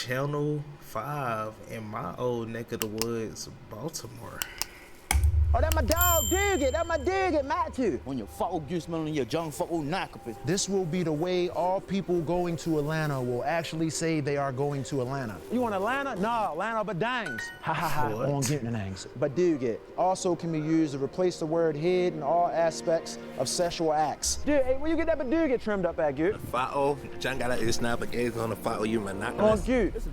Channel 5 in my old neck of the woods, Baltimore. Oh, that my dog, dig it. That my dig it, Matthew. When your folk you smelling your junk folk knockapit. This will be the way all people going to Atlanta will actually say they are going to Atlanta. You want Atlanta? No, Atlanta but dangs. Ha ha ha. What? On getting the names. But dig it also can be used to replace the word head in all aspects of sexual acts. Dig, hey, where you get that but dig it trimmed up at, Gute? Fa'o, John got a snap again on the Fa'o, you man. On Gute. This is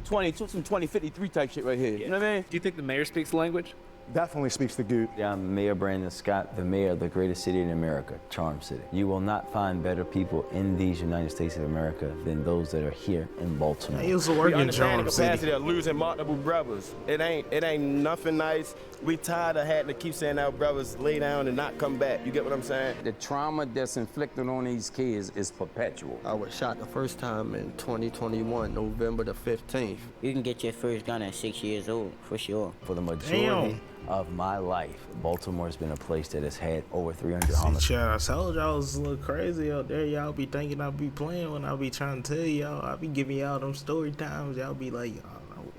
some 2053 type shit right here. You know what I mean? Do you think the mayor speaks the language? Definitely speaks to Gute. Yeah, I'm Mayor Brandon Scott, the mayor of the greatest city in America, Charm City. You will not find better people in these United States of America than those that are here in Baltimore. I used to work in Charm the City. capacity of losing multiple brothers. It ain't nothing nice. We tired of having to keep saying our brothers lay down and not come back. You get what I'm saying? The trauma that's inflicted on these kids is perpetual. I was shot the first time in 2021, November the 15th. You can get your first gun at 6 years old, for sure. For the majority of my life, Baltimore's been a place that has had over 300 homicides. I told y'all it's a little crazy out there. Y'all be thinking I be playing when I be trying to tell y'all. I be giving y'all them story times. Y'all be like, I don't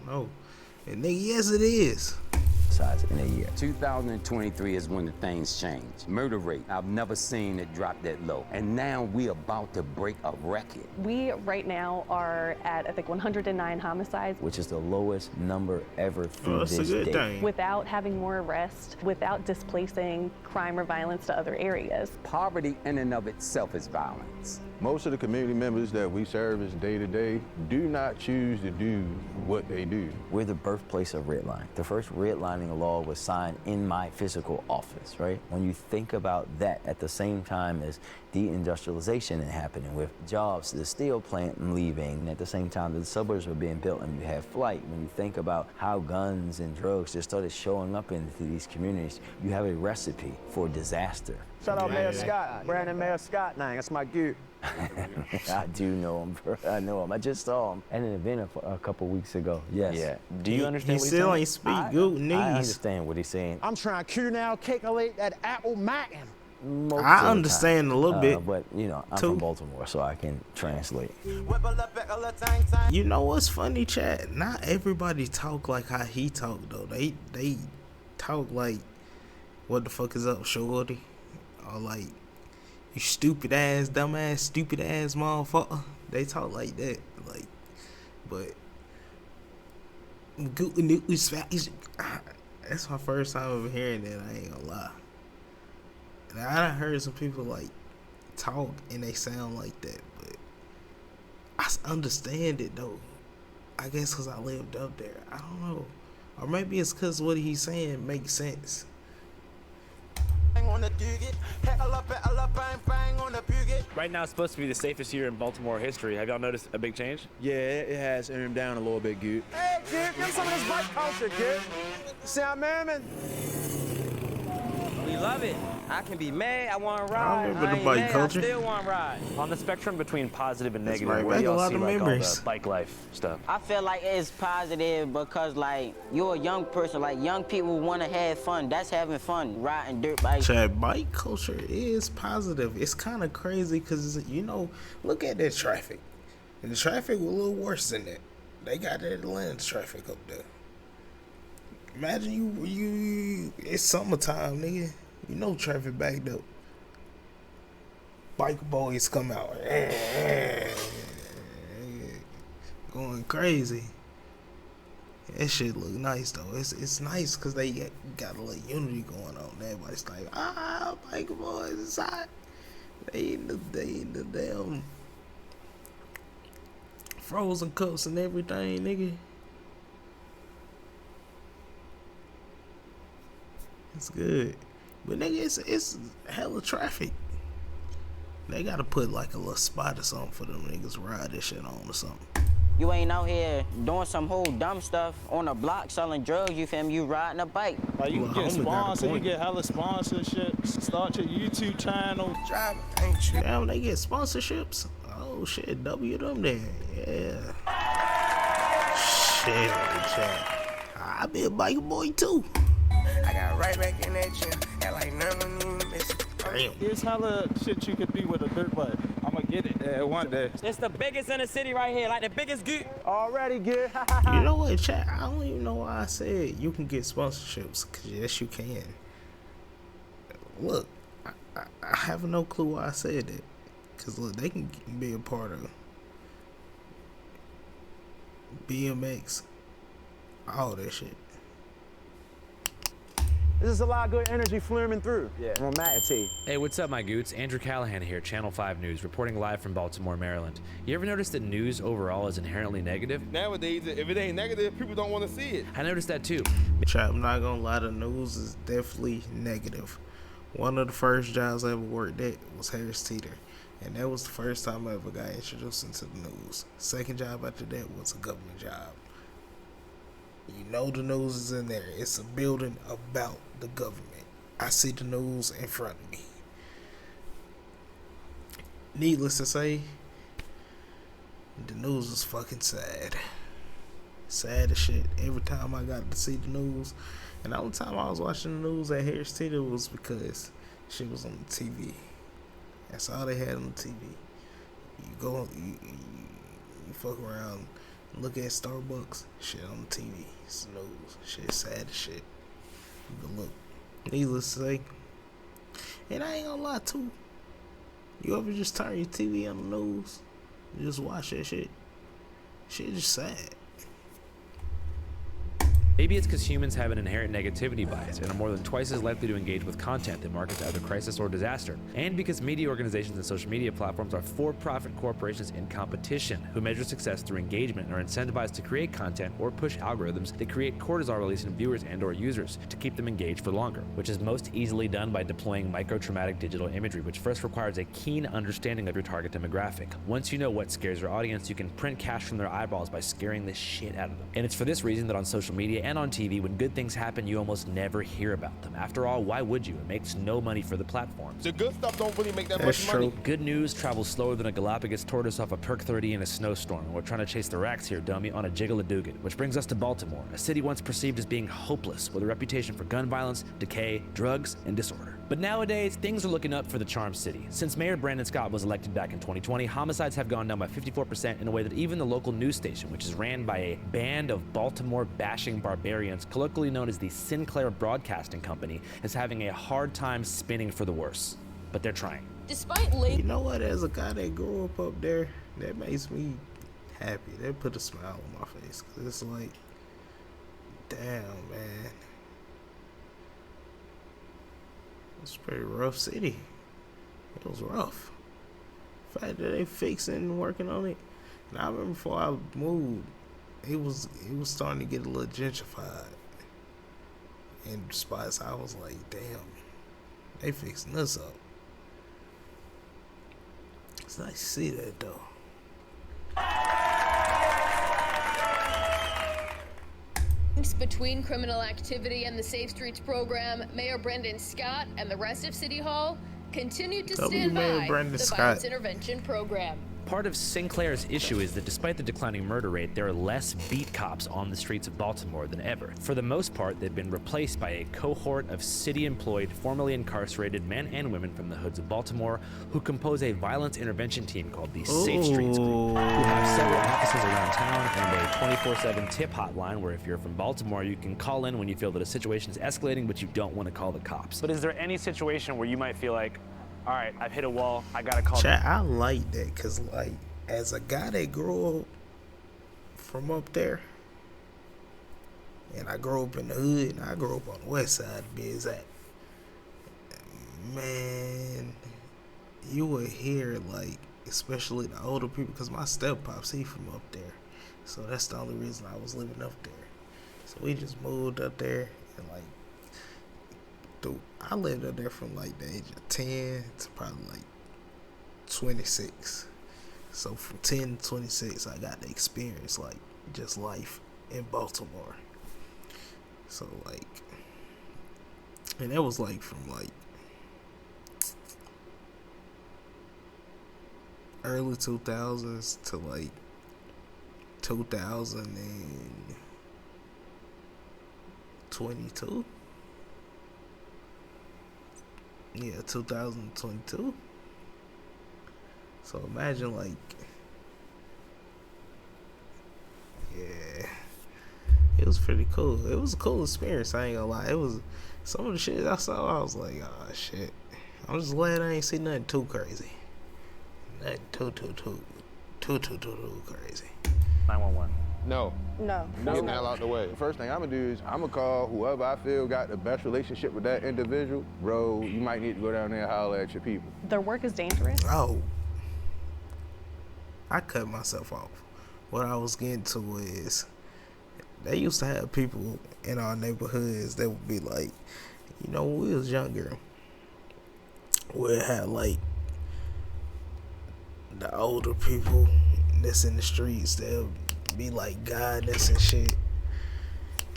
know. And nigga, yes it is. In a year. 2023 is when the things change. Murder rate, I've never seen it drop that low. And now we're about to break a record. We right now are at, I think, 109 homicides. Which is the lowest number ever through this day. Without having more arrests, without displacing crime or violence to other areas. Poverty in and of itself is violence. Most of the community members that we service day to day do not choose to do what they do. We're the birthplace of redlining. The first redlining law was signed in my physical office, right? When you think about that at the same time as deindustrialization happening with jobs, the steel plant leaving, and at the same time the suburbs were being built and you have flight. When you think about how guns and drugs just started showing up into these communities, you have a recipe for disaster. Shout out Mayor Scott. Brandon Mayor Scott, nah, that's my Gute. I do know him, bro. I know him. I just saw him at an event a couple weeks ago. Yes. Yeah. Do you understand what he's saying? He still ain't speak good knees. I understand what he's saying. I'm trying to now calculate that apple mountain. I understand a little bit. But, you know, I'm from Baltimore, so I can translate. You know what's funny, chat? Not everybody talk like how he talk, though. They talk like, what the fuck is up, shorty? Or like, you stupid ass, dumb ass, stupid ass motherfucker. They talk like that. Like, but that's my first time ever hearing that. I ain't gonna lie. And I done heard some people like talk and they sound like that, but I understand it though. I guess because I lived up there. I don't know. Or maybe it's because what he's saying makes sense. Right now it's supposed to be the safest year in Baltimore history. Have y'all noticed a big change? Yeah, it has earned down a little bit, Gute. Hey, Gute, give some of this bike culture, Gute. See how man? We love it. I can be mad, I want to ride. I remember the bike culture. I still want to ride. On the spectrum between positive and negative, right. where do y'all see like all memories. the bike life stuff? I feel like it's positive because, like, you're a young person. Like, young people want to have fun. That's having fun, riding dirt bikes. Chat, bike culture is positive. It's kind of crazy because, you know, look at that traffic. And the traffic was a little worse than that. They got that Atlanta traffic up there. Imagine you it's summertime, nigga. You know traffic backed up. Bike boys come out. Going crazy. That shit look nice though. It's nice because they got a little unity going on. Everybody's like, bike boys inside. They in the damn frozen cups and everything, nigga. It's good. But nigga, it's hella traffic. They gotta put like a little spot or something for them niggas to ride this shit on or something. You ain't out here doing some whole dumb stuff on a block selling drugs, you feel me? You riding a bike. Like you can get sponsored, you get hella sponsorship, start your YouTube channel. Damn, they get sponsorships? Oh shit, W them then. Yeah. Shit. I be a biker boy too. I got right back in that gym, and like none of them missing. Damn. Here's hella shit you could be with a dirt bike. I'ma get it. Yeah, one day. It's the biggest in the city right here, like the biggest geek. Already good. You know what, chat? I don't even know why I said you can get sponsorships, because yes, you can. Look, I have no clue why I said that. Because, look, they can be a part of BMX, all that shit. This is a lot of good energy flowing through. Yeah. I'm Matt and T. Hey, what's up, my goots? Andrew Callaghan here, Channel 5 News, reporting live from Baltimore, Maryland. You ever notice that news overall is inherently negative? Nowadays, if it ain't negative, people don't want to see it. I noticed that too. Chat, I'm not gonna lie, the news is definitely negative. One of the first jobs I ever worked at was Harris Teeter, and that was the first time I ever got introduced into the news. Second job after that was a government job. You know the news is in there. It's a building about the government. I see the news in front of me. Needless to say, the news is fucking sad. Sad as shit. Every time I got to see the news, and the only time I was watching the news at Harris Teeter was because she was on the TV. That's all they had on the TV. You go, you fuck around, look at Starbucks, shit on the TV. It's the news. Shit sad as shit. But look, needless to say, and I ain't gonna lie too. You ever just turn your TV on the news, and just watch that shit? Shit just sad. Maybe it's because humans have an inherent negativity bias and are more than twice as likely to engage with content that markets either crisis or disaster. And because media organizations and social media platforms are for-profit corporations in competition who measure success through engagement and are incentivized to create content or push algorithms that create cortisol release in viewers and or users to keep them engaged for longer, which is most easily done by deploying micro-traumatic digital imagery, which first requires a keen understanding of your target demographic. Once you know what scares your audience, you can print cash from their eyeballs by scaring the shit out of them. And it's for this reason that on social media and on TV, when good things happen, you almost never hear about them. After all, why would you? It makes no money for the platforms. The good stuff don't really make that That's much money. true. Good news travels slower than a Galapagos tortoise off a perk 30 in a snowstorm. We're trying to chase the racks here, dummy, on a jiggle-a-doogan. Which brings us to Baltimore, a city once perceived as being hopeless, with a reputation for gun violence, decay, drugs, and disorder. But nowadays, things are looking up for the Charm City. Since Mayor Brandon Scott was elected back in 2020, homicides have gone down by 54% in a way that even the local news station, which is ran by a band of Baltimore-bashing barbarians, colloquially known as the Sinclair Broadcasting Company, is having a hard time spinning for the worse. But they're trying. Despite late. You know what? As a guy that grew up there, that makes me happy. That put a smile on my face. Cause it's like, damn, man. It's a pretty rough city. It was rough. The fact that they fixing and working on it. And I remember before I moved, it was starting to get a little gentrified. And spots I was like, damn, they fixing this up. It's nice to see that though. Between criminal activity and the Safe Streets program, Mayor Brandon Scott and the rest of City Hall continued to stand by the violence intervention program. Part of Sinclair's issue is that despite the declining murder rate, there are less beat cops on the streets of Baltimore than ever. For the most part, they've been replaced by a cohort of city-employed, formerly incarcerated men and women from the hoods of Baltimore who compose a violence intervention team called the Safe Streets Group, who have several offices around town and a 24/7 tip hotline where if you're from Baltimore, you can call in when you feel that a situation is escalating but you don't want to call the cops. But is there any situation where you might feel like, all right, I've hit a wall, I gotta call. Chat, I like that, cause like, as a guy that grew up from up there, and I grew up in the hood, and I grew up on the west side to be exact, man, you would hear like, especially the older people, cause my step pops, he from up there, so that's the only reason I was living up there. So we just moved up there, and like, dude, I lived up there from like the age of 10 to probably like 26. So from 10 to 26, I got to experience like just life in Baltimore. So like, and that was like from like early 2000s to like 2022. Yeah, 2022. So imagine, like, yeah, it was pretty cool. It was a cool experience, I ain't gonna lie. It was, some of the shit I saw, I was like, oh, shit. I'm just glad I ain't seen nothing too crazy. Nothing too crazy. 911. No. No. Get the hell out the way. First thing I'm gonna do is I'm gonna call whoever I feel got the best relationship with that individual. Bro, you might need to go down there and holler at your people. Their work is dangerous. Oh. I cut myself off. What I was getting to is, they used to have people in our neighborhoods that would be like, you know, when we was younger, we had like the older people that's in the streets, they'll be like guiding us and shit.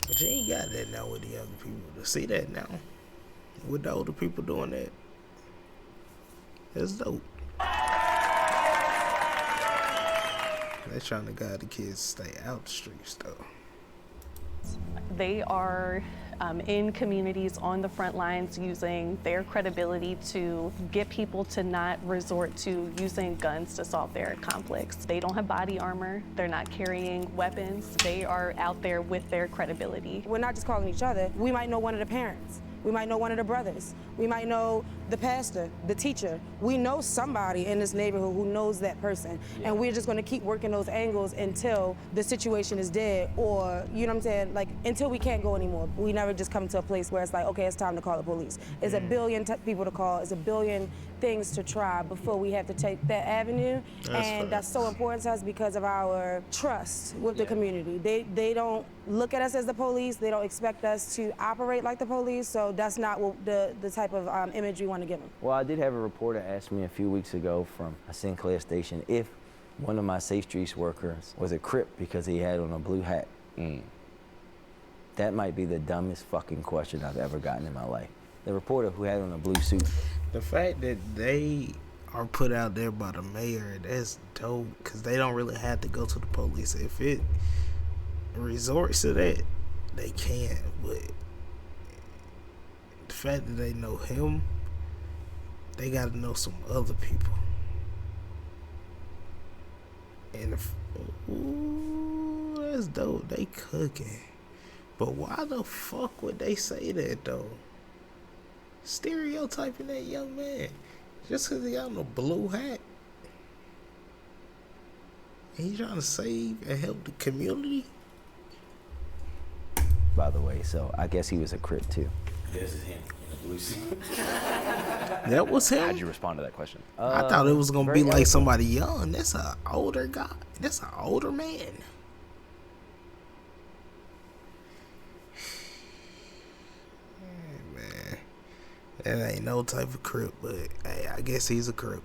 But you ain't got that now with the younger people. To see that now, with the older people doing that, that's dope. They trying to guide the kids to stay out the streets though. They are in communities on the front lines using their credibility to get people to not resort to using guns to solve their conflicts. They don't have body armor. They're not carrying weapons. They are out there with their credibility. We're not just calling each other. We might know one of the parents. We might know one of the brothers. We might know the pastor, the teacher. We know somebody in this neighborhood who knows that person. Yeah. And we're just gonna keep working those angles until the situation is dead, or, you know what I'm saying, like, until we can't go anymore. We never just come to a place where it's like, okay, it's time to call the police. It's a billion people to call. It's a billion things to try before we have to take that avenue. That's so important to us because of our trust with the community. They don't look at us as the police. They don't expect us to operate like the police, so that's not what the type of image we want to give them. Well, I did have a reporter ask me a few weeks ago from a Sinclair station if one of my Safe Streets workers was a Crip because he had on a blue hat. That might be the dumbest fucking question I've ever gotten in my life. The reporter who had on a blue suit. The fact that they are put out there by the mayor, that's dope, because they don't really have to go to the police. If it resorts to that, they can, but the fact that they know him, they got to know some other people. And ooh, that's dope. They cooking. But why the fuck would they say that though? Stereotyping that young man just because he got on a blue hat. And he trying to save and help the community. By the way, so I guess he was a Crip too. This is him in a blue suit. That was him? How'd you respond to that question? I thought it was gonna be like somebody young. That's an older guy. That's an older man. Man, that ain't no type of Crip, but hey, I guess he's a Crip.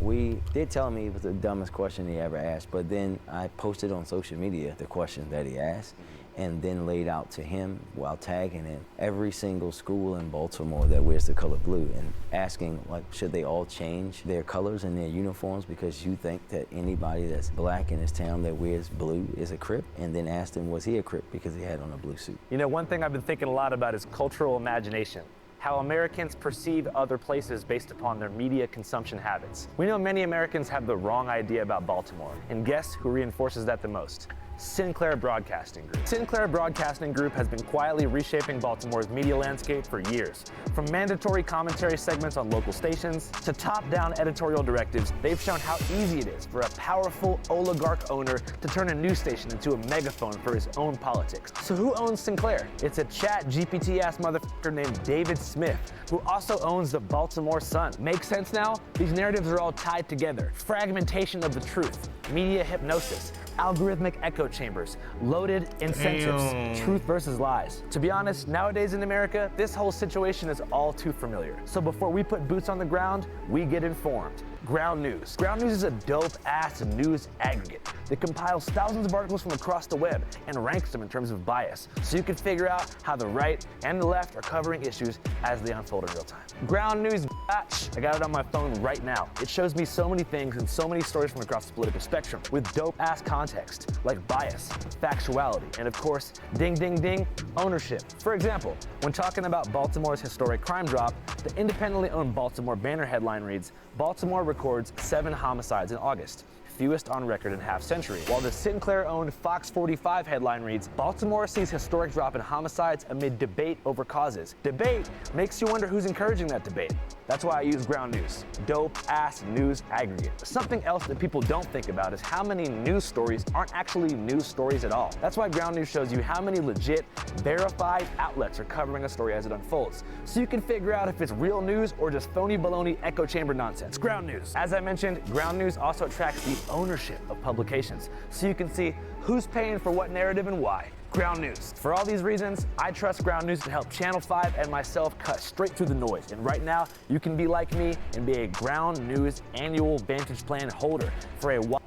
We did tell him it was the dumbest question he ever asked, but then I posted on social media the question that he asked, and then laid out to him while tagging him every single school in Baltimore that wears the color blue, and asking, like, should they all change their colors and their uniforms because you think that anybody that's black in this town that wears blue is a Crip? And then asked him, was he a Crip because he had on a blue suit? You know, one thing I've been thinking a lot about is cultural imagination. How Americans perceive other places based upon their media consumption habits. We know many Americans have the wrong idea about Baltimore, and guess who reinforces that the most? Sinclair Broadcasting Group. Sinclair Broadcasting Group has been quietly reshaping Baltimore's media landscape for years. From mandatory commentary segments on local stations to top-down editorial directives, they've shown how easy it is for a powerful oligarch owner to turn a news station into a megaphone for his own politics. So who owns Sinclair? It's a chat GPT-ass motherfucker named David Smith, who also owns the Baltimore Sun. Make sense now? These narratives are all tied together. Fragmentation of the truth, media hypnosis, algorithmic echo chambers, loaded incentives, truth versus lies. To be honest, nowadays in America, this whole situation is all too familiar. So before we put boots on the ground, we get informed. Ground News. Ground News is a dope-ass news aggregate that compiles thousands of articles from across the web and ranks them in terms of bias, so you can figure out how the right and the left are covering issues as they unfold in real time. Ground News, I got it on my phone right now. It shows me so many things and so many stories from across the political spectrum with dope-ass context, like bias, factuality, and of course, ding, ding, ding, ownership. For example, when talking about Baltimore's historic crime drop, the independently owned Baltimore Banner headline reads, "Baltimore records 7 homicides in August, fewest on record in half-century. While the Sinclair-owned Fox 45 headline reads, Baltimore sees historic drop in homicides amid debate over causes. Debate makes you wonder who's encouraging that debate. That's why I use Ground News. Dope-ass news aggregate. Something else that people don't think about is how many news stories aren't actually news stories at all. That's why Ground News shows you how many legit, verified outlets are covering a story as it unfolds, so you can figure out if it's real news or just phony baloney echo chamber nonsense. Ground News. As I mentioned, Ground News also tracks the ownership of publications, so you can see who's paying for what narrative and why. Ground News. For all these reasons, I trust Ground News to help Channel 5 and myself cut straight through the noise. And right now, you can be like me and be a Ground News annual Vantage Plan holder for a while.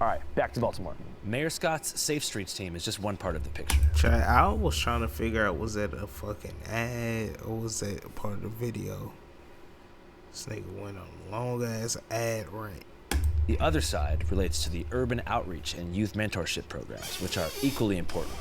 All right, back to Baltimore. Mayor Scott's Safe Streets team is just one part of the picture. I was trying to figure out, was that a fucking ad or was that a part of the video? This nigga went on a long ass ad rant. The other side relates to the urban outreach and youth mentorship programs, which are equally important.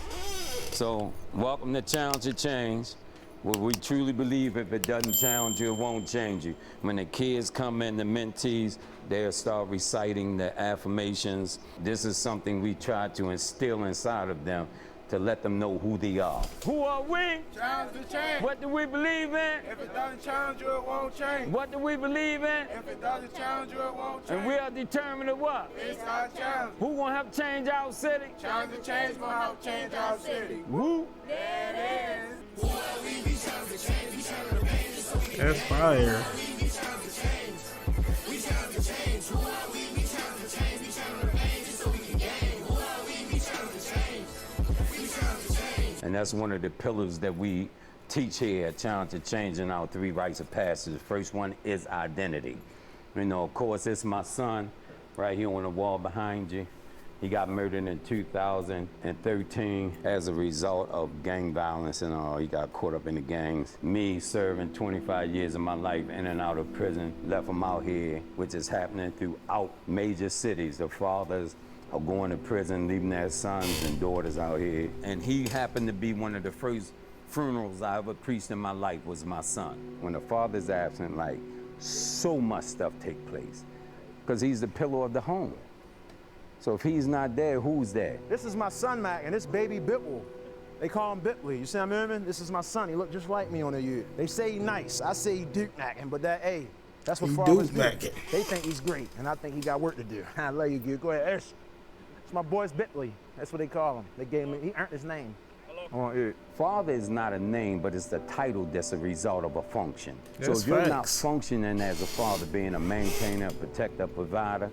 So, welcome to Challenge Your Change, where we truly believe if it doesn't challenge you, it won't change you. When the kids come in, the mentees, they'll start reciting the affirmations. This is something we try to instill inside of them to let them know who they are. Who are we? Challenge the change. What do we believe in? If it doesn't challenge you, it won't change. What do we believe in? If it doesn't challenge you, it won't change. And we are determined to what? It's our challenge. Who gonna help change our city? Challenge the change gonna help change our city. Who? There it is. That's fire. And that's one of the pillars that we teach here at Challenge to Change in our 3 rites of passage. The first one is identity. You know, of course, it's my son right here on the wall behind you. He got murdered in 2013 as a result of gang violence and all. He got caught up in the gangs. Me serving 25 years of my life in and out of prison, left him out here, which is happening throughout major cities. The fathers are going to prison, leaving their sons and daughters out here. And he happened to be one of the first funerals I ever preached in my life was my son. When the father's absent, like, so much stuff take place because he's the pillar of the home. So if he's not there, who's there? This is my son, Mac, and this baby Bitwell. They call him Bitley. You see what I mean? This is my son. He look just like me on the youth. They say he nice. I say he Duke Mackin', but that, hey, that's what fathers do. They think he's great, and I think he got work to do. I love you, Gil. Go ahead, Ash. It's my boy's Bitley. That's what they call him. They gave him, he earned his name. Father is not a name, but it's the title that's a result of a function. That's so if you're not facts. functioning as a father, being a maintainer, protector, provider,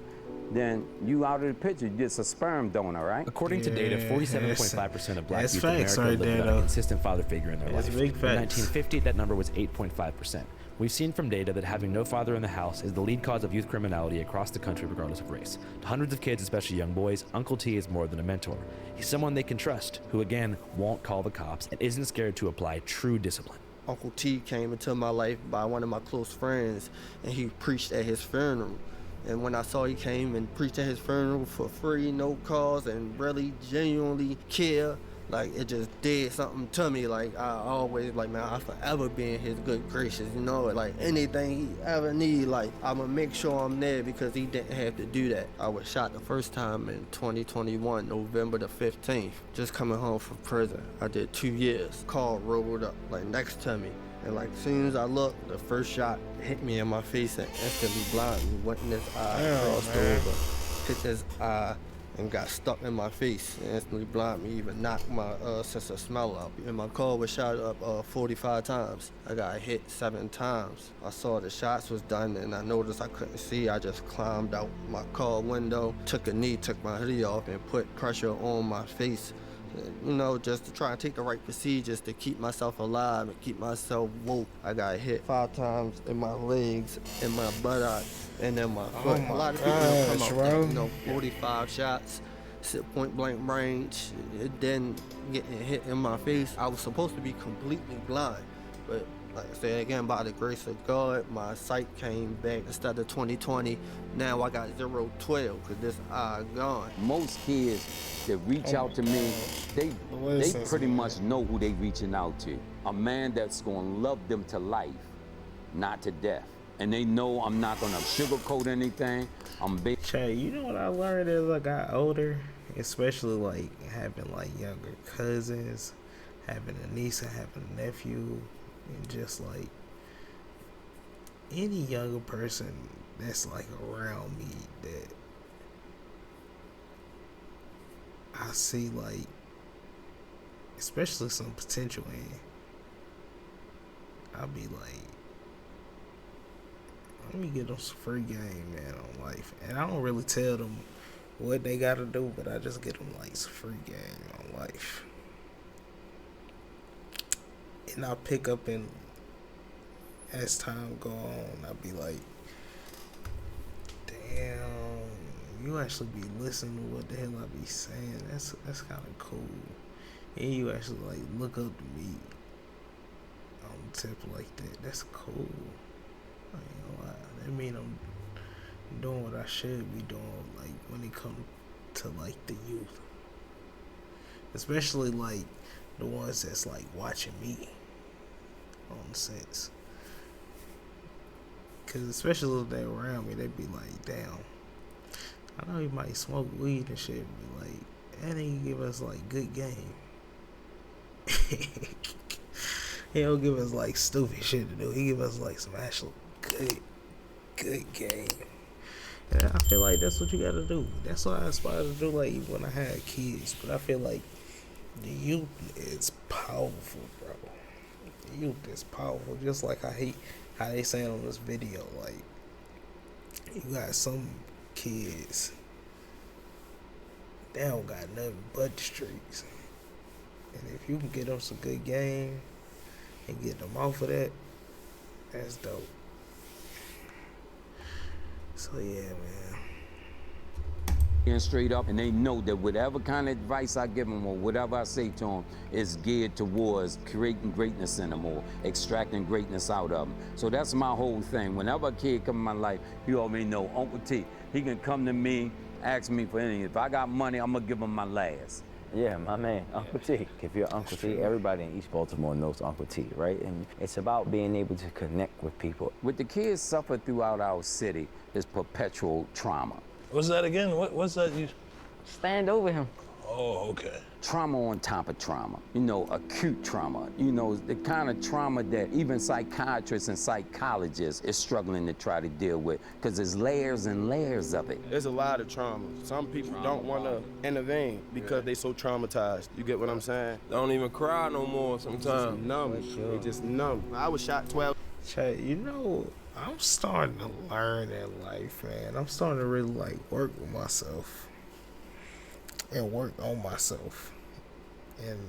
then you out of the picture. You're just a sperm donor, right? According to data, 47.5% of black that's youth in facts America right live there, without a though. consistent father figure in their That's life. big In facts. 1950, that number was 8.5%. We've seen from data that having no father in the house is the lead cause of youth criminality across the country regardless of race. To hundreds of kids, especially young boys, Uncle T is more than a mentor. He's someone they can trust, who again, won't call the cops and isn't scared to apply true discipline. Uncle T came into my life by one of my close friends, and he preached at his funeral. And when I saw he came and preached at his funeral for free, no cost, and really genuinely care, like, it just did something to me. Like, I always, like, man, I'll forever be in his good graces, you know? Like, anything he ever need, like, I'ma make sure I'm there because he didn't have to do that. I was shot the first time in 2021, November the 15th, just coming home from prison. I did 2 years. Car rolled up, like, next to me. And like, as soon as I looked, the first shot hit me in my face and instantly blinded me. Went in this eye, crossed over, hit this eye, and got stuck in my face. And instantly blinded me, even knocked my sense of smell up. And my car was shot up 45 times. I got hit 7 times. I saw the shots was done, and I noticed I couldn't see. I just climbed out my car window, took a knee, took my hoodie off, and put pressure on my face. You know, just to try and take the right procedures to keep myself alive and keep myself woke. I got hit 5 times in my legs, in my buttocks, and in my foot. A lot of people don't come out, you know, 45 shots, point blank range. It then getting hit in my face. I was supposed to be completely blind, but like I said again, by the grace of God, my sight came back. Instead of 20/20, now I got 0/12 because this eye gone. Most kids that reach out to me, they pretty much know who they reaching out to. A man that's gonna love them to life, not to death. and they know I'm not gonna sugarcoat anything. I'm big. Chad, you know what I learned as I got older? Especially like having like younger cousins, having a niece and having a nephew, and just like any younger person that's like around me that I see like, especially some potential in, I'll be like, let me get them some free game, man, on life. And I don't really tell them what they gotta do, but I just get them like some free game on life. And I'll pick up, and as time go on, I'll be like, damn, you actually be listening to what the hell I be saying. That's kind of cool. And you actually like look up to me on the tip like that. That's cool. I ain't gonna lie. That mean I'm doing what I should be doing, like when it comes to like the youth, especially like the ones that's like watching me on the sense. Cause especially if they around me, they be like, damn, I know he might smoke weed and shit, but like that ain't give us like good game. He don't give us like stupid shit to do. He give us like some actual good game. And I feel like that's what you gotta do. That's what I aspire to do, like when I had kids. But I feel like the youth is powerful, bro. The youth is powerful. Just like I hate how they saying on this video, like you got some kids, they don't got nothing but the streets. And if you can get them some good game and get them off of that, that's dope. So yeah, man. And straight up, and they know that whatever kind of advice I give them or whatever I say to them is geared towards creating greatness in them or extracting greatness out of them. So that's my whole thing. Whenever a kid come in my life, you already know Uncle T. He can come to me, ask me for anything. If I got money, I'm gonna give him my last. Yeah, my man, Uncle T. If you're Uncle T, everybody in East Baltimore knows Uncle T, right? And it's about being able to connect with people. What the kids suffer throughout our city is perpetual trauma. What's that again? What's that? You stand over him. Oh, okay. Trauma on top of trauma. You know, acute trauma. You know, the kind of trauma that even psychiatrists and psychologists is struggling to try to deal with because there's layers and layers of it. There's a lot of trauma. Some people don't want to intervene because they so traumatized. You get what I'm saying? They don't even cry no more sometimes. Just numb. They just numb. I was shot 12. Chat, you know, I'm starting to learn in life, man. I'm starting to really like work with myself and work on myself, and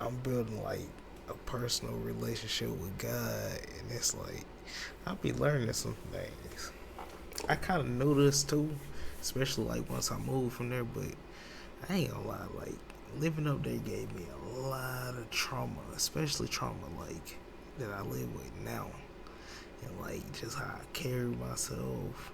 I'm building like a personal relationship with God, and it's like I'll be learning some things. I kind of knew this too, especially like once I moved from there, but I ain't gonna lie, like living up there gave me a lot of trauma, especially trauma like that I live with now, and like just how I carry myself,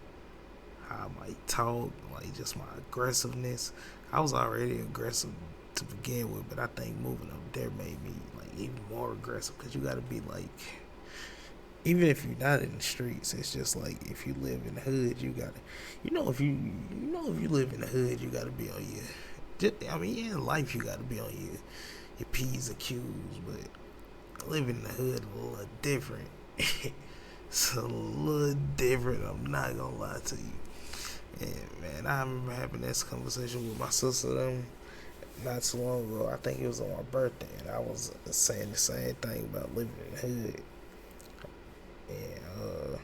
how I might talk, like just my aggressiveness. I was already aggressive to begin with, but I think moving up there made me like even more aggressive, because you gotta be like, even if you're not in the streets, it's just like if you live in the hood, you gotta, if you live in the hood, you gotta be on in life you gotta be on your P's and Q's, but living in the hood a little different. It's a little different, I'm not gonna lie to you. And man, I remember having this conversation with my sister not too long ago. I think it was on my birthday, and I was saying the same thing about living in the hood. And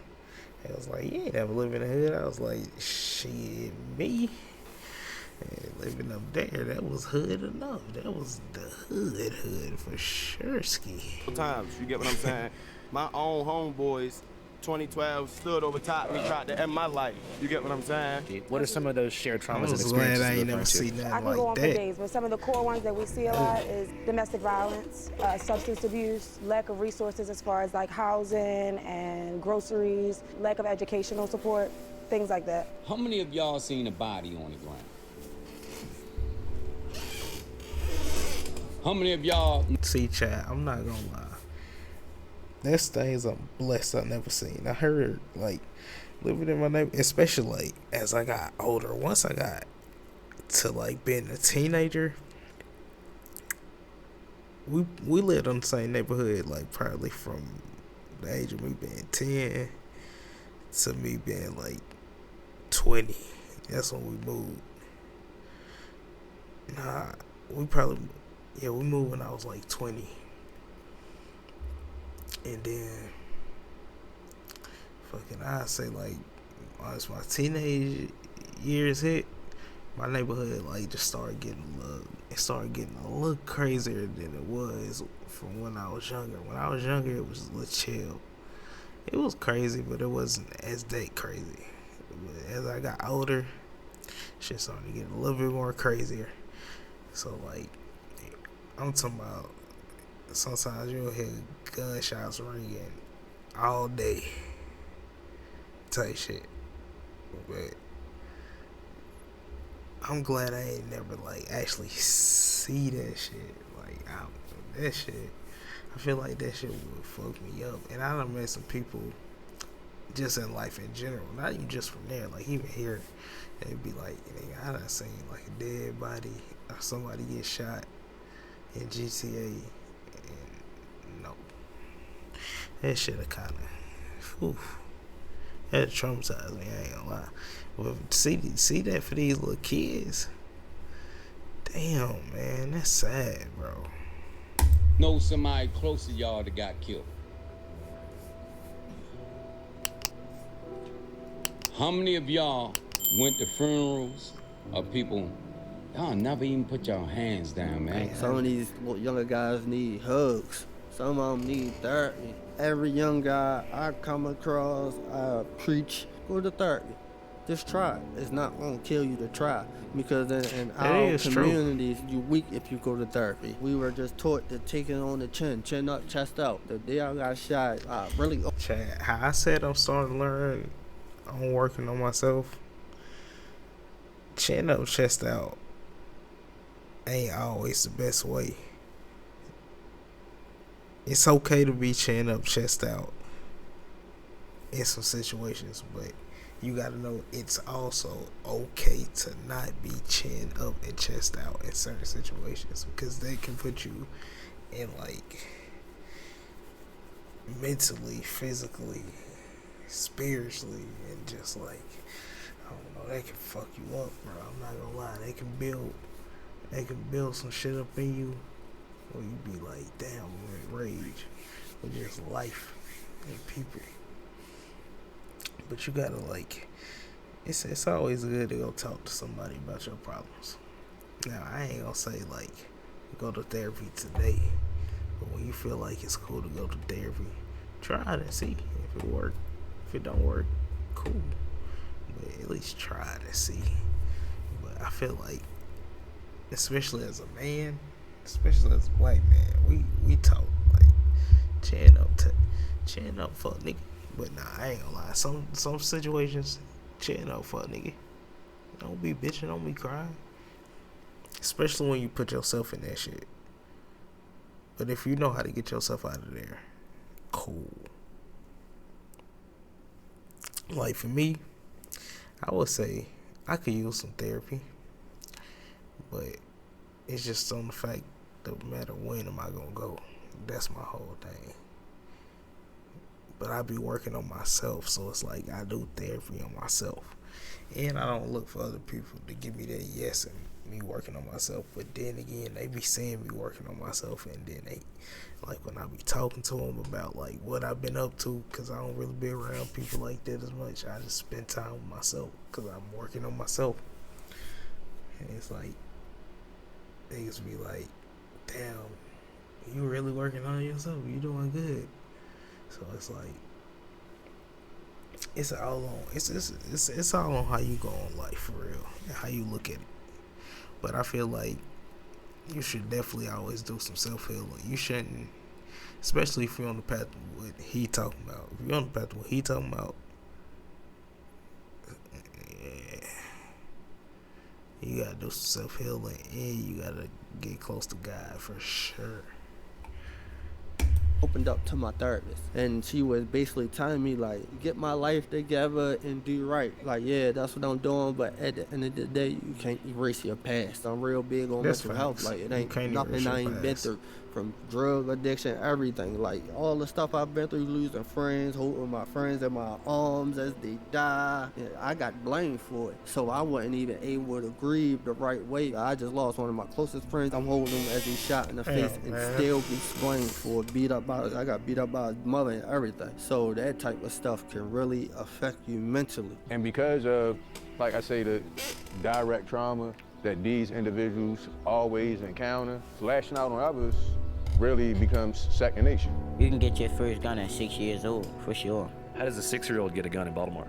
it was like, you ain't never lived in the hood. I was like, shit, me? And living up there, that was hood enough. That was the hood for sure, ski. Sometimes, you get what I'm saying? My own homeboys, 2012, stood over top of me, tried to end my life. You get what I'm saying? What are some of those shared traumas and experiences? I ain't never seen that. I can go on for days, but some of the core ones that we see a lot is domestic violence, substance abuse, lack of resources as far as like housing and groceries, lack of educational support, things like that. How many of y'all seen a body on the ground? How many of y'all... See, chat, I'm not gonna lie. That's things I'm blessed I never seen. I heard like living in my neighborhood, especially like as I got older. Once I got to like being a teenager, we lived in the same neighborhood like probably from the age of me being 10 to me being like 20. That's when we moved. Nah, we probably we moved when I was like 20. And then fucking I say like as my teenage years hit, my neighborhood like just started getting a little crazier than it was from when I was younger. When I was younger it was a little chill. It was crazy, but it wasn't as that crazy. But as I got older, shit started to get a little bit more crazier. So like I'm talking about sometimes you'll hear gunshots ringing all day type shit. But I'm glad I ain't never like actually see that shit. Like that shit, I feel like that shit would fuck me up. And I done met some people just in life in general, not even just from there. Like even here, it'd be like, nigga, I done seen like a dead body or somebody get shot in GTA, and no, that shit kind of, that traumatized me. I ain't gonna lie. But see that for these little kids, damn man, that's sad, bro. Know somebody close to y'all that got killed? How many of y'all went to funerals of people? Y'all never even put your hands down, man. Some of these younger guys need hugs. Some of them need therapy. Every young guy I come across, I preach, go to therapy. Just try it. It's not going to kill you to try. Because in our communities, you weak if you go to therapy. We were just taught to take it on the chin up, chest out. The day I got shot, Chad, how I said I'm starting to learn, I'm working on myself. Chin up, chest out ain't always the best way. It's okay to be chin up, chest out in some situations, but you gotta know it's also okay to not be chin up and chest out in certain situations, because they can put you in like mentally, physically, spiritually, and just like, I don't know, they can fuck you up, bro. I'm not gonna lie. They can build some shit up in you where you be like, damn, I'm in rage with just life and people. But you gotta like, it's always good to go talk to somebody about your problems. Now I ain't gonna say like go to therapy today, but when you feel like it's cool to go to therapy, try it and see if it works. If it don't work, cool, but at least try it and see. But I feel like, especially as a man, especially as a black man, we talk like chin up, fuck nigga. But nah, I ain't gonna lie. Some situations, chin up, fuck nigga. Don't be bitching, don't be crying. Especially when you put yourself in that shit. But if you know how to get yourself out of there, cool. Like for me, I would say I could use some therapy, but it's just on the fact that no matter when am I gonna go. That's my whole thing. But I be working on myself, so it's like I do therapy on myself, and I don't look for other people to give me that yes and me working on myself. But then again, they be seeing me working on myself, and then they like when I be talking to them about like what I've been up to, because I don't really be around people like that as much. I just spend time with myself because I'm working on myself, and it's like niggas be like, damn, you really working on yourself, you doing good. So it's like it's all on how you go in life for real and how you look at it. But I feel like you should definitely always do some self-healing. You shouldn't, especially if you're on the path of what he talking about. If you're on the path of what he talking about, yeah, you gotta do some self-healing and you gotta get close to God for sure. opened up to my therapist, and she was basically telling me like, get my life together and do right. Like, yeah, that's what I'm doing, but at the end of the day, you can't erase your past. I'm real big on mental health. Like, it ain't nothing I ain't been through, from drug addiction, everything. Like, all the stuff I've been through, losing friends, holding my friends in my arms as they die. Yeah, I got blamed for it, so I wasn't even able to grieve the right way. I just lost one of my closest friends. I'm holding him as he shot in the face and still be blamed for I got beat up by his mother and everything. So that type of stuff can really affect you mentally. And because of, like I say, the direct trauma that these individuals always encounter, lashing out on others really becomes second nature. You can get your first gun at 6 years old, for sure. How does a 6-year-old get a gun in Baltimore?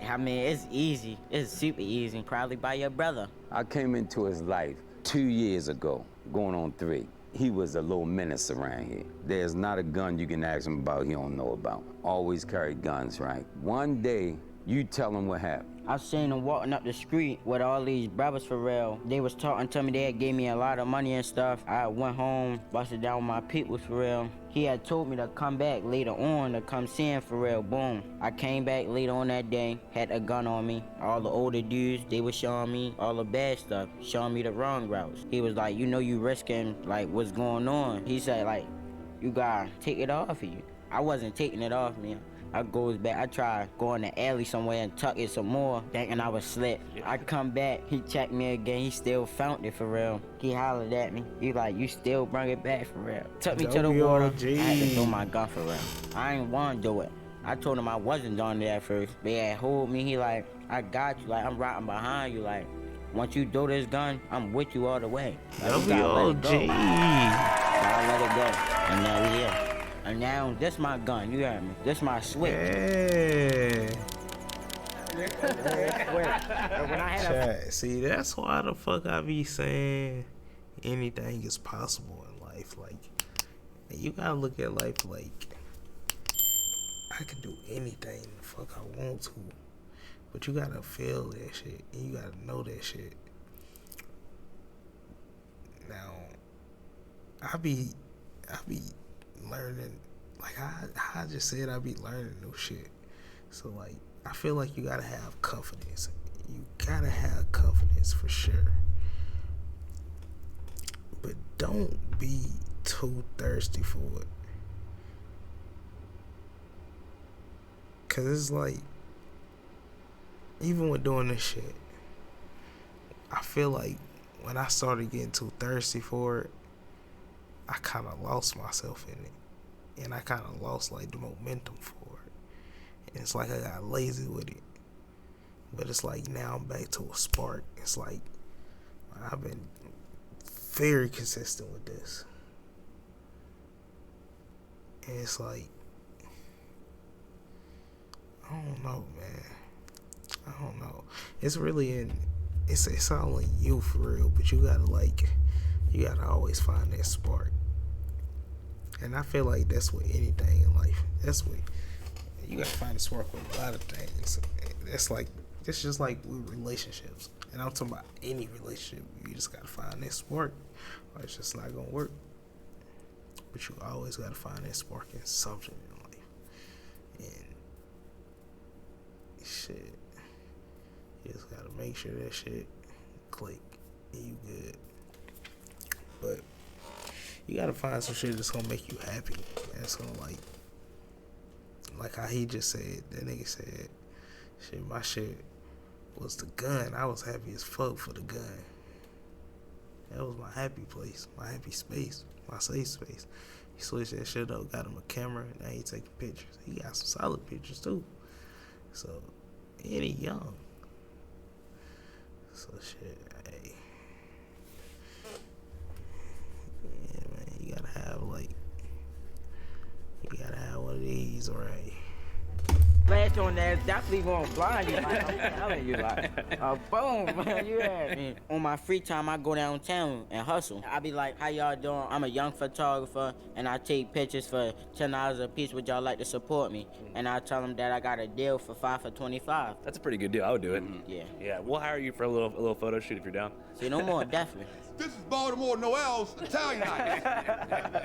I mean, it's easy. It's super easy, probably by your brother. I came into his life 2 years ago, going on 3. He was a little menace around here. There's not a gun you can ask him about he don't know about. Always carried guns, right? One day, you tell him what happened. I seen him walking up the street with all these brothers for real. They was talking to me, they had gave me a lot of money and stuff. I went home, busted down with my peoples for real. He had told me to come back later on to come see him for real, boom. I came back later on that day, had a gun on me. All the older dudes, they was showing me all the bad stuff, showing me the wrong routes. He was like, you know you risking like what's going on. He said like, you gotta take it off of you. I wasn't taking it off me. I goes back, I tried going to the alley somewhere and tuck it some more, thinking I was slick. I come back, he checked me again, he still found it for real. He hollered at me, he like, you still bring it back for real. Took me to the water, I had to throw my gun for real. I ain't want to do it. I told him I wasn't doing it at first. They had hold me, he like, I got you, like, I'm riding behind you, like, once you do this gun, I'm with you all the way. Like, you gotta let it go. So I let it go, and now we here. And now, this my gun, you heard me? This my switch. Yeah. When I had See, that's why the fuck I be saying anything is possible in life. Like, you gotta look at life like, I can do anything the fuck I want to. But you gotta feel that shit, and you gotta know that shit. Now, I be learning, like I just said, I be learning new shit. So like, I feel like you gotta have confidence. You gotta have confidence for sure. But don't be too thirsty for it. Cause it's like, even with doing this shit, I feel like when I started getting too thirsty for it, I kind of lost myself in it, and I kind of lost like the momentum for it, and it's like I got lazy with it. But it's like now I'm back to a spark. It's like I've been very consistent with this, and it's like, I don't know, man. I don't know. It's really it's all in you for real, but you gotta always find that spark. And I feel like that's with anything in life. That's what you gotta find a spark with a lot of things. It's just like with relationships. And I'm talking about any relationship. You just gotta find that spark, or it's just not gonna work. But you always gotta find that spark in something in life. And shit, you just gotta make sure that shit click and you good. But you gotta find some shit that's gonna make you happy. That's gonna like how he just said, that nigga said, shit, my shit was the gun. I was happy as fuck for the gun. That was my happy place, my happy space, my safe space. He switched that shit up, got him a camera, and now he taking pictures. He got some solid pictures too. So, and he young. So shit, hey. Yeah, man, you gotta have one of these, right? Last switch on that, definitely gonna blind you. Like, I'm telling you, like, boom, man, you had me. On my free time, I go downtown and hustle. I be like, how y'all doing? I'm a young photographer, and I take pictures for $10 a piece. Would y'all like to support me? And I tell them that I got a deal for 5 for 25. That's a pretty good deal. I would do it. Yeah. Yeah, we'll hire you for a little photo shoot if you're down. Say no more, definitely. This is Baltimore Noel's Italian night.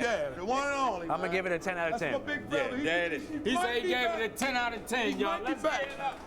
Yeah, the one and only. I'm gonna give it a 10 out of 10. That's my big brother. There it is. He said he gave it a 10 out of 10, y'all. Let's get it up.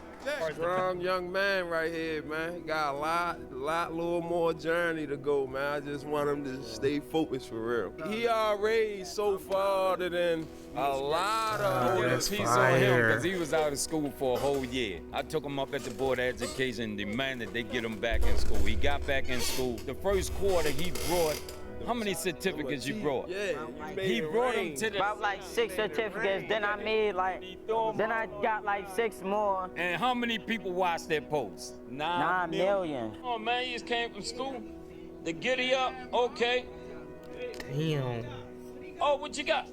Strong young man right here, man. He got a little more journey to go, man. I just want him to stay focused for real. He already so farther than a lot of That's piece on him because he was out of school for a whole year. I took him up at the Board of Education and demanded they get him back in school. He got back in school. The first quarter he brought, how many certificates you brought? Yeah, he brought them to the... About like 6 certificates, then I made like, then I got like 6 more. And how many people watched that post? 9 million. Oh man, you just came from school? The giddy up, okay. Damn. Oh, what you got?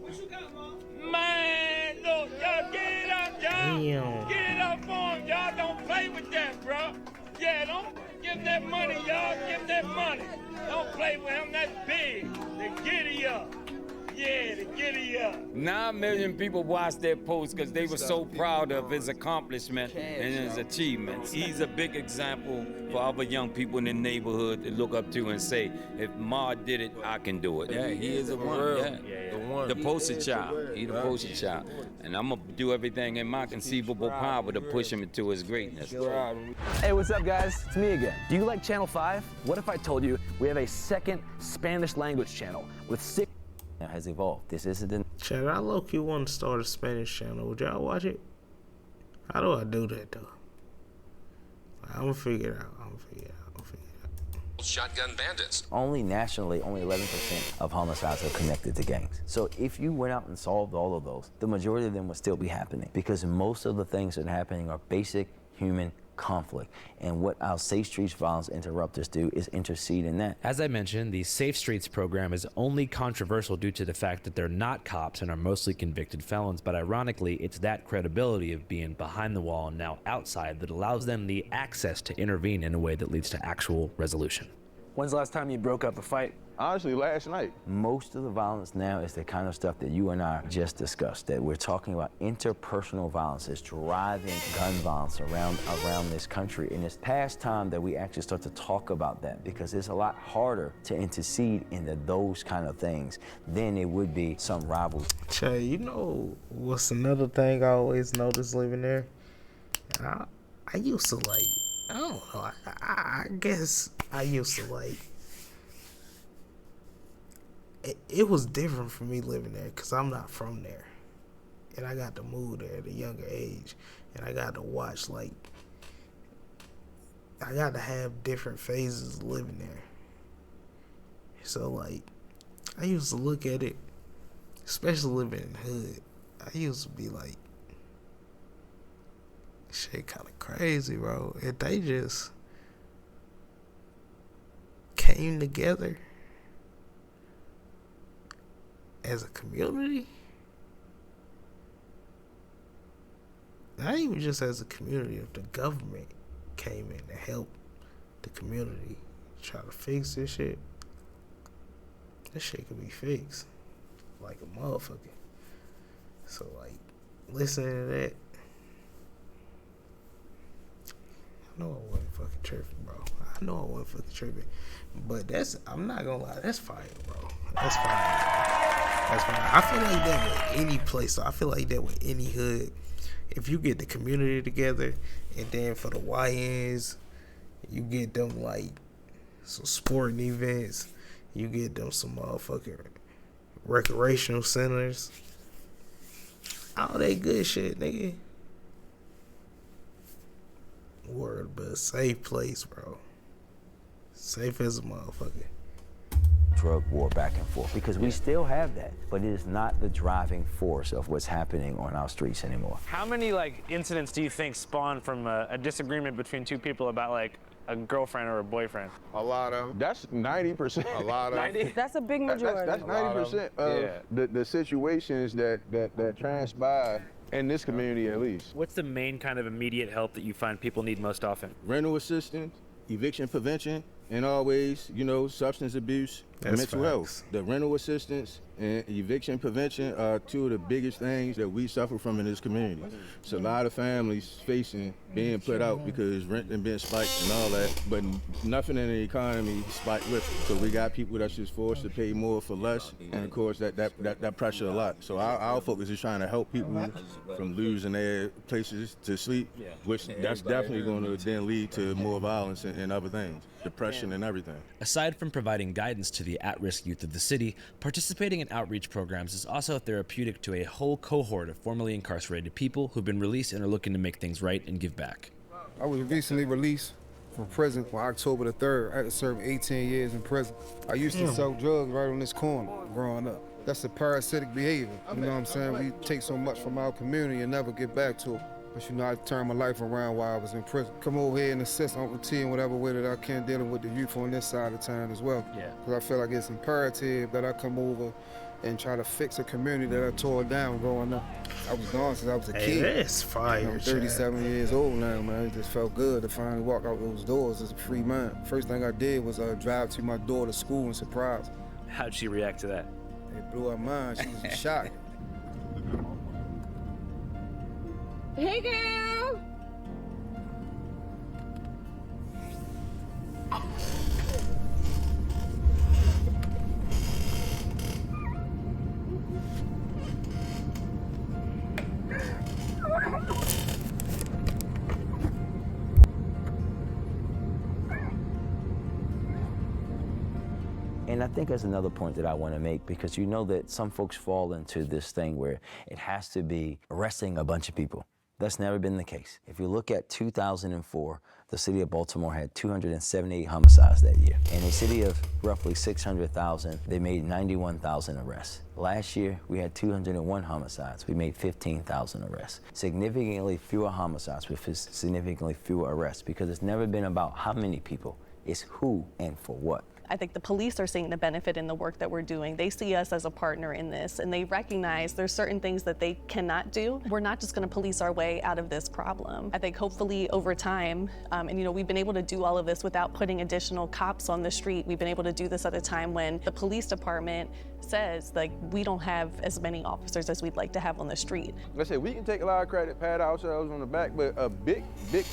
Man, look, y'all get it up, y'all. Damn. Get it up on y'all. Don't play with that, bro. Yeah, don't give that money, y'all. Give that money. Don't play with him. That's big. The giddy up. Yeah, the giddy up. 9 million people watched that post because they were so proud of his accomplishment and his achievements. He's a big example for other young people in the neighborhood to look up to and say, if Ma did it, I can do it. Yeah, he is the one. Yeah. The one. The poster child. He's the poster child. And I'm going to do everything in my conceivable power to push him into his greatness. Hey, what's up, guys? It's me again. Do you like Channel 5? What if I told you we have a second Spanish language channel with 6 has evolved. This isn't an... Chad, I low-key want to start a Spanish channel. Would y'all watch it? How do I do that, though? I'm gonna figure it out. Shotgun bandits. Only nationally, only 11% of homicides are connected to gangs. So if you went out and solved all of those, the majority of them would still be happening because most of the things that are happening are basic human conflict. And what our Safe Streets Violence Interrupters do is intercede in that. As I mentioned, the Safe Streets program is only controversial due to the fact that they're not cops and are mostly convicted felons, but ironically, it's that credibility of being behind the wall and now outside that allows them the access to intervene in a way that leads to actual resolution. When's the last time you broke up a fight? Honestly, last night. Most of the violence now is the kind of stuff that you and I just discussed, that we're talking about interpersonal violence is driving gun violence around this country. And it's past time that we actually start to talk about that because it's a lot harder to intercede into those kind of things than it would be some rivals. Che, you know what's another thing I always noticed living there? I used to like, I don't know, I guess I used to like, it was different for me living there because I'm not from there. And I got to move there at a younger age. And I got to watch, like, I got to have different phases living there. So, like, I used to look at it, especially living in the hood, I used to be like, shit kind of crazy, bro. If they just came together as a community, not even just as a community, if the government came in to help the community try to fix this shit could be fixed like a motherfucker. So, like, listening to that, I know I wasn't fucking tripping, bro. I know I wasn't fucking tripping. But I'm not gonna lie, that's fine, bro. That's fine. That's fine. I feel like that with any place. I feel like that with any hood. If you get the community together, and then for the YNs, you get them like some sporting events, you get them some motherfucking recreational centers, all that good shit, nigga. Word, but a safe place, bro. Safe as a motherfucker. Drug war back and forth because we still have that, but it is not the driving force of what's happening on our streets anymore. How many like incidents do you think spawn from a disagreement between two people about like a girlfriend or a boyfriend? A lot of them. That's 90%. A lot of 90? That's a big majority. That's 90% of the situations that transpire In this community, at least. What's the main kind of immediate help that you find people need most often? Rental assistance, eviction prevention, and always, substance abuse and mental health. The rental assistance and eviction prevention are two of the biggest things that we suffer from in this community. So a lot of families facing being put out because rent and been spiked and all that, but nothing in the economy spiked with it. So we got people that's just forced to pay more for less, and of course that pressure a lot. So our focus is trying to help people from losing their places to sleep, which that's definitely going to then lead to more violence and other things, depression and everything. Aside from providing guidance to the at-risk youth of the city, participating in outreach programs is also therapeutic to a whole cohort of formerly incarcerated people who've been released and are looking to make things right and give back. I was recently released from prison on October the 3rd. I had to serve 18 years in prison. I used to sell drugs right on this corner growing up. That's a parasitic behavior. You know what I'm saying? We take so much from our community and never get back to it. But I turned my life around while I was in prison. Come over here and assist Uncle T in whatever way that I can, dealing with the youth on this side of town as well. Because I feel like it's imperative that I come over and try to fix a community that I tore down growing up. I was gone since I was a kid. That's fire. I'm 37 years old now, man. It just felt good to finally walk out those doors as a free man. First thing I did was drive to my daughter's school and surprise her. How'd she react to that? It blew her mind. She was in shock. Hey, girl! And I think that's another point that I want to make, because you know that some folks fall into this thing where it has to be arresting a bunch of people. That's never been the case. If you look at 2004, the city of Baltimore had 278 homicides that year. In a city of roughly 600,000, they made 91,000 arrests. Last year, we had 201 homicides. We made 15,000 arrests. Significantly fewer homicides with significantly fewer arrests, because it's never been about how many people, it's who and for what. I think the police are seeing the benefit in the work that we're doing. They see us as a partner in this, and they recognize there's certain things that they cannot do. We're not just gonna police our way out of this problem. I think hopefully over time, and we've been able to do all of this without putting additional cops on the street. We've been able to do this at a time when the police department says, like, we don't have as many officers as we'd like to have on the street. Let's say we can take a lot of credit, pat ourselves on the back, but a big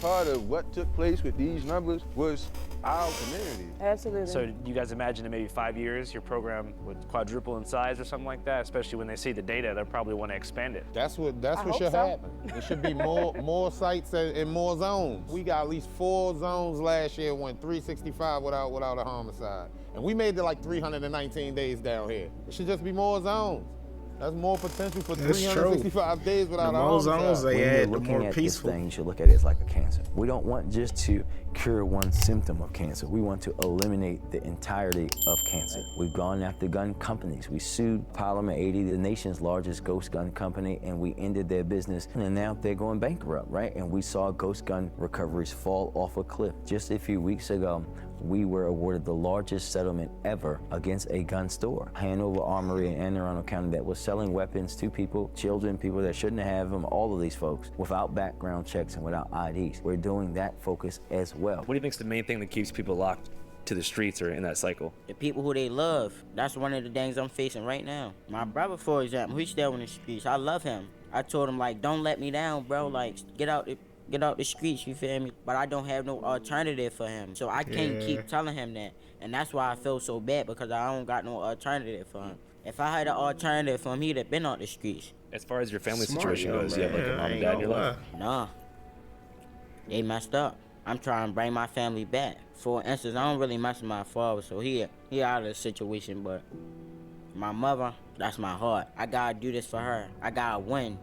part of what took place with these numbers was our community. Absolutely. So you guys imagine in maybe 5 years, your program would quadruple in size or something like that? Especially when they see the data, they'll probably want to expand it. That's what should happen. It should be more sites and more zones. We got at least 4 zones last year, went 365 without a homicide. And we made it like 319 days down here. It should just be more zones. That's more potential for 365 days without a homicide. The more zones they add, the more peaceful. Thing, you should look at it as like a cancer. We don't want just to cure one symptom of cancer. We want to eliminate the entirety of cancer. We've gone after gun companies. We sued Polymer 80, the nation's largest ghost gun company, and we ended their business, and now they're going bankrupt, right? And we saw ghost gun recoveries fall off a cliff. Just a few weeks ago, we were awarded the largest settlement ever against a gun store, Hanover Armory in Anne Arundel County, that was selling weapons to people, children, people that shouldn't have them, all of these folks, without background checks and without IDs. We're doing that focus as well. What do you think is the main thing that keeps people locked to the streets or in that cycle? The people who they love. That's one of the things I'm facing right now. My brother, for example, he's still in the streets. I love him. I told him, like, don't let me down, bro. Like, get out the streets, you feel me? But I don't have no alternative for him. So I can't keep telling him that. And that's why I feel so bad, because I don't got no alternative for him. If I had an alternative for him, he'd have been out the streets. As far as your family situation goes, you have like a mom and dad in your life? Nah. They messed up. I'm trying to bring my family back. For instance, I don't really mess with my father, so he out of the situation, but my mother, that's my heart. I gotta do this for her. I gotta win.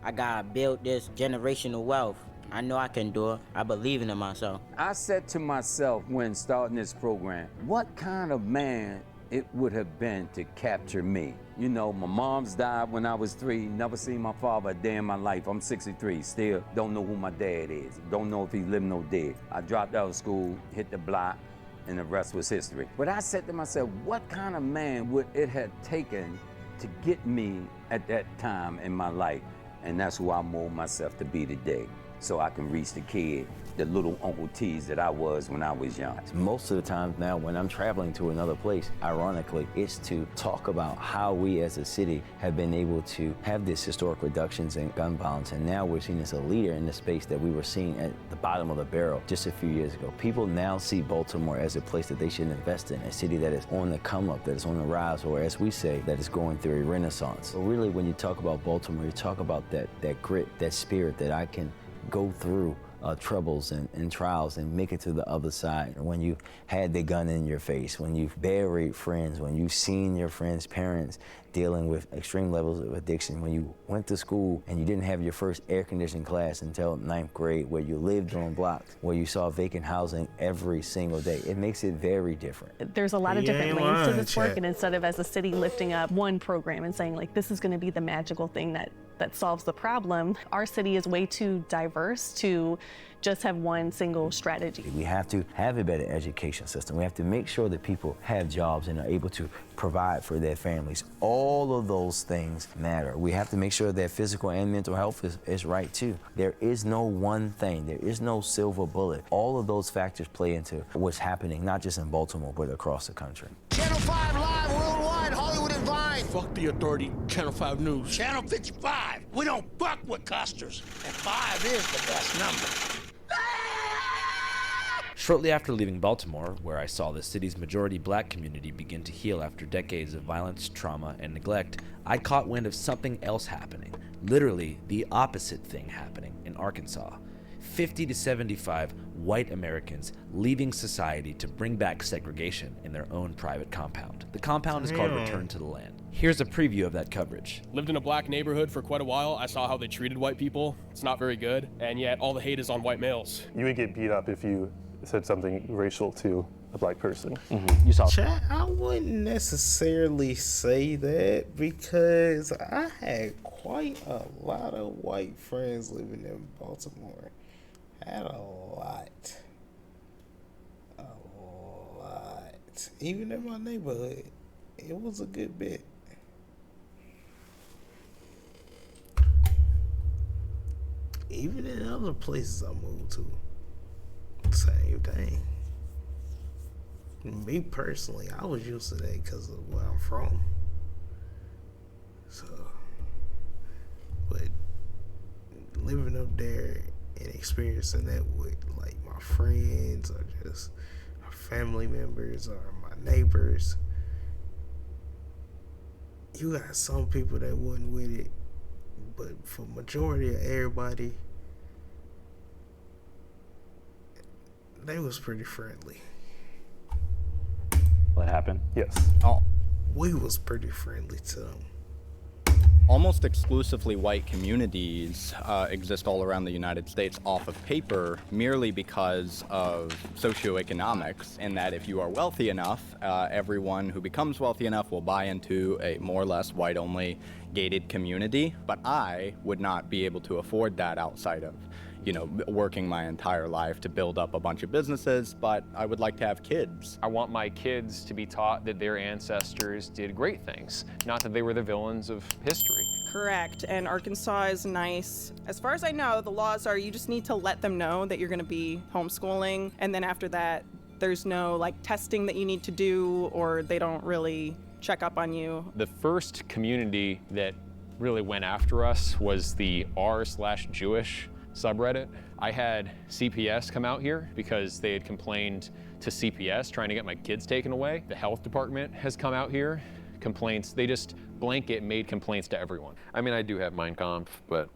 I gotta build this generational wealth. I know I can do it. I believe in myself. I said to myself when starting this program, what kind of man it would have been to capture me? You know, my mom's died when I was 3, never seen my father a day in my life. I'm 63, still don't know who my dad is. Don't know if he's living or dead. I dropped out of school, hit the block, and the rest was history. But I said to myself, what kind of man would it have taken to get me at that time in my life? And that's who I mold myself to be today, so I can reach the kid, the little Uncle T's that I was when I was young. Most of the times now when I'm traveling to another place, ironically, it's to talk about how we as a city have been able to have this historic reductions in gun violence, and now we're seen as a leader in the space that we were seen at the bottom of the barrel just a few years ago. People now see Baltimore as a place that they should invest in, a city that is on the come up, that is on the rise, or as we say, that is going through a renaissance. So really, when you talk about Baltimore, you talk about that grit, that spirit that I can go through troubles and trials and make it to the other side. When you had the gun in your face, when you've buried friends, when you've seen your friends' parents dealing with extreme levels of addiction, when you went to school and you didn't have your first air-conditioned class until 9th grade, where you lived on blocks, where you saw vacant housing every single day, it makes it very different. There's a lot of different lanes to this work, and instead of as a city lifting up one program and saying like, this is gonna be the magical thing that solves the problem, our city is way too diverse to just have one single strategy. We have to have a better education system. We have to make sure that people have jobs and are able to provide for their families. All of those things matter. We have to make sure that physical and mental health is right too. There is no one thing. There is no silver bullet. All of those factors play into what's happening, not just in Baltimore, but across the country. Channel 5 Live worldwide, Hollywood and Vine. Fuck the authority, Channel 5 News. Channel 55. We don't fuck with costers. And 5 is the best number. Shortly after leaving Baltimore, where I saw the city's majority black community begin to heal after decades of violence, trauma, and neglect, I caught wind of something else happening. Literally, the opposite thing happening in Arkansas. 50 to 75 white Americans leaving society to bring back segregation in their own private compound. The compound is called Return to the Land. Here's a preview of that coverage. Lived in a black neighborhood for quite a while. I saw how they treated white people. It's not very good, and yet all the hate is on white males. You would get beat up if you said something racial to a black person. You saw. Chat, I wouldn't necessarily say that because I had quite a lot of white friends living in Baltimore. Had a lot. Even in my neighborhood, it was a good bit. Even in other places I moved to, same thing. Me personally, I was used to that because of where I'm from. So, but living up there and experiencing that with like my friends or just my family members or my neighbors, you got some people that wasn't with it, but for majority of everybody, they was pretty friendly. What happened? Yes. We was pretty friendly to them. Almost exclusively white communities exist all around the United States off of paper merely because of socioeconomics, in that if you are wealthy enough, everyone who becomes wealthy enough will buy into a more or less white-only gated community. But I would not be able to afford that outside of, working my entire life to build up a bunch of businesses, but I would like to have kids. I want my kids to be taught that their ancestors did great things, not that they were the villains of history. Correct, and Arkansas is nice. As far as I know, the laws are you just need to let them know that you're gonna be homeschooling, and then after that, there's no testing that you need to do, or they don't really check up on you. The first community that really went after us was the r/Jewish subreddit. I had CPS come out here because they had complained to CPS trying to get my kids taken away. The health department has come out here, complaints. They just blanket made complaints to everyone. I mean, I do have Mein Kampf, but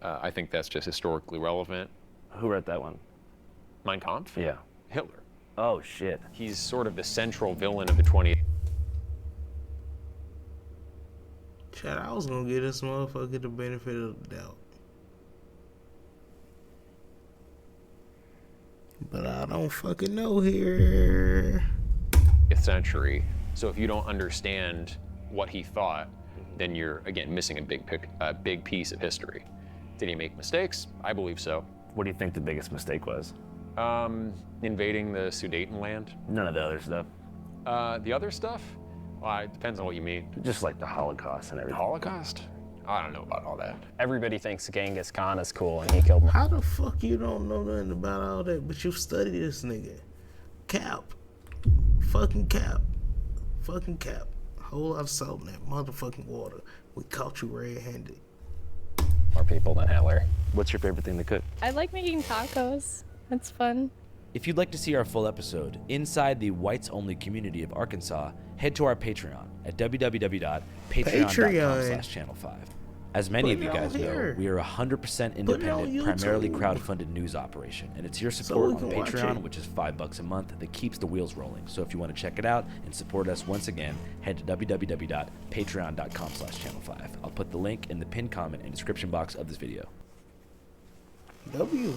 I think that's just historically relevant. Who wrote that one? Mein Kampf? Yeah. Hitler. Oh, shit. He's sort of the central villain of the 20th. Chad, I was gonna give this motherfucker the benefit of the doubt. But I don't fucking know here. Century. So if you don't understand what he thought, then you're, again, missing a big piece of history. Did he make mistakes? I believe so. What do you think the biggest mistake was? Invading the Sudetenland. None of the other stuff. The other stuff? Well, it depends on what you mean. Just like the Holocaust and everything. The Holocaust? I don't know about all that. Everybody thinks Genghis Khan is cool and he killed him. How the fuck you don't know nothing about all that, but you study this nigga? Cap. Fucking cap. Fucking cap. A whole lot of salt in that motherfucking water. We caught you red-handed. More people than Hitler. What's your favorite thing to cook? I like making tacos. That's fun. If you'd like to see our full episode inside the whites-only community of Arkansas, head to our Patreon at www.patreon.com/channel5. As many of you guys know, we are a 100% independent, primarily crowdfunded news operation, and it's your support on Patreon, which is $5 a month, that keeps the wheels rolling. So if you want to check it out and support us once again, head to www.patreon.com/channel5. I'll put the link in the pinned comment and description box of this video. Video.